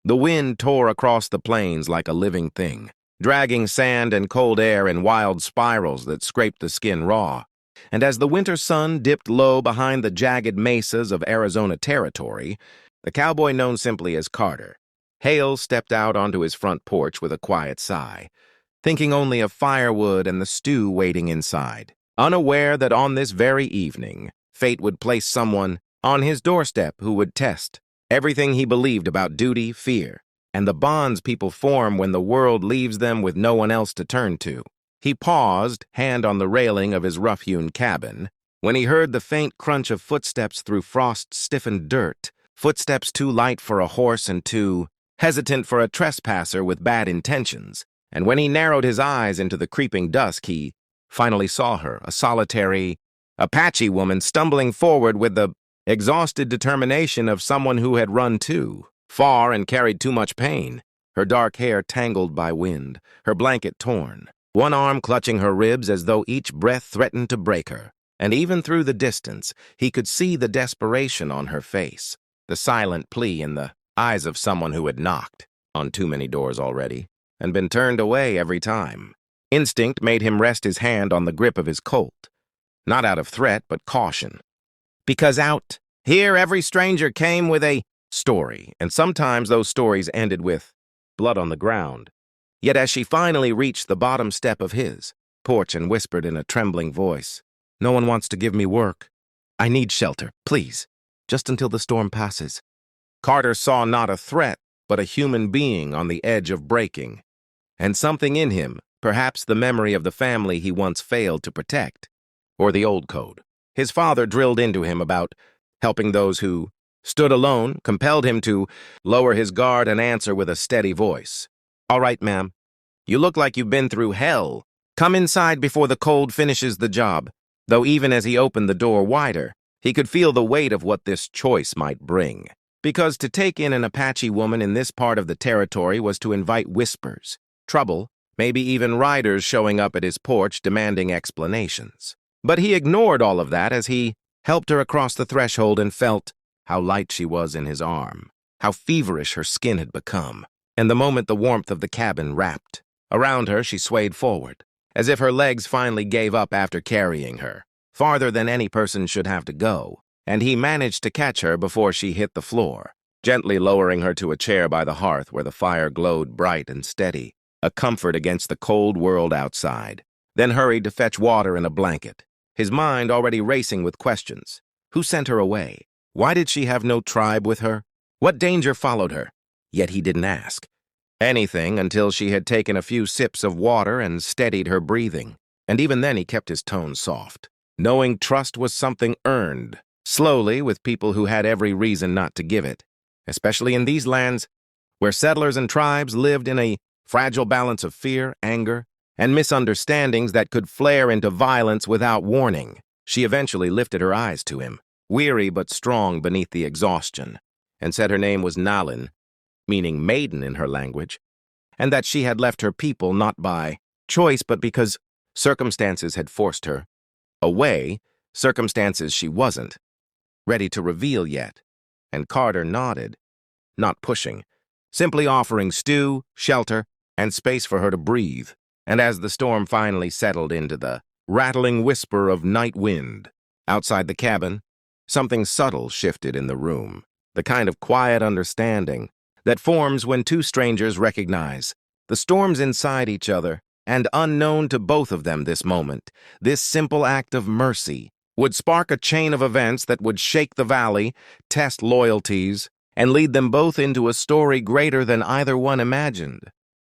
The wind tore across the plains like a living thing, dragging sand and cold air in wild spirals that scraped the skin raw. And as the winter sun dipped low behind the jagged mesas of Arizona Territory, the cowboy known simply as Carter, Hale stepped out onto his front porch with a quiet sigh, thinking only of firewood and the stew waiting inside, unaware that on this very evening, fate would place someone on his doorstep who would test everything he believed about duty, fear, and the bonds people form when the world leaves them with no one else to turn to. He paused, hand on the railing of his rough-hewn cabin, when he heard the faint crunch of footsteps through frost-stiffened dirt, footsteps too light for a horse and too hesitant for a trespasser with bad intentions. And when he narrowed his eyes into the creeping dusk, he finally saw her, a solitary Apache woman stumbling forward with the exhausted determination of someone who had run too far and carried too much pain, her dark hair tangled by wind, her blanket torn, one arm clutching her ribs as though each breath threatened to break her. And even through the distance, he could see the desperation on her face, the silent plea in the eyes of someone who had knocked on too many doors already and been turned away every time. Instinct made him rest his hand on the grip of his Colt, not out of threat but caution. Because out here every stranger came with a story, and sometimes those stories ended with blood on the ground. Yet as she finally reached the bottom step of his porch and whispered in a trembling voice, "No one wants to give me work. I need shelter, please, just until the storm passes." Carter saw not a threat, but a human being on the edge of breaking, and something in him, perhaps the memory of the family he once failed to protect, or the old code his father drilled into him about helping those who stood alone, compelled him to lower his guard and answer with a steady voice. "All right, ma'am. You look like you've been through hell. Come inside before the cold finishes the job." Though even as he opened the door wider, he could feel the weight of what this choice might bring. Because to take in an Apache woman in this part of the territory was to invite whispers, trouble, maybe even riders showing up at his porch demanding explanations. But he ignored all of that as he helped her across the threshold and felt how light she was in his arm, how feverish her skin had become. And the moment the warmth of the cabin wrapped around her, she swayed forward, as if her legs finally gave up after carrying her, farther than any person should have to go, and he managed to catch her before she hit the floor, gently lowering her to a chair by the hearth where the fire glowed bright and steady, a comfort against the cold world outside, then hurried to fetch water and a blanket, his mind already racing with questions. Who sent her away? Why did she have no tribe with her? What danger followed her? Yet he didn't ask anything until she had taken a few sips of water and steadied her breathing, and even then he kept his tone soft, knowing trust was something earned, slowly with people who had every reason not to give it, especially in these lands where settlers and tribes lived in a fragile balance of fear, anger, and misunderstandings that could flare into violence without warning. She eventually lifted her eyes to him, weary but strong beneath the exhaustion, and said her name was Nalin, meaning maiden in her language, and that she had left her people not by choice but because circumstances had forced her away, circumstances she wasn't ready to reveal yet. And Carter nodded, not pushing, simply offering stew, shelter, and space for her to breathe. And as the storm finally settled into the rattling whisper of night wind outside the cabin, something subtle shifted in the room, the kind of quiet understanding that forms when two strangers recognize the storms inside each other, and unknown to both of them this moment, this simple act of mercy would spark a chain of events that would shake the valley, test loyalties, and lead them both into a story greater than either one imagined.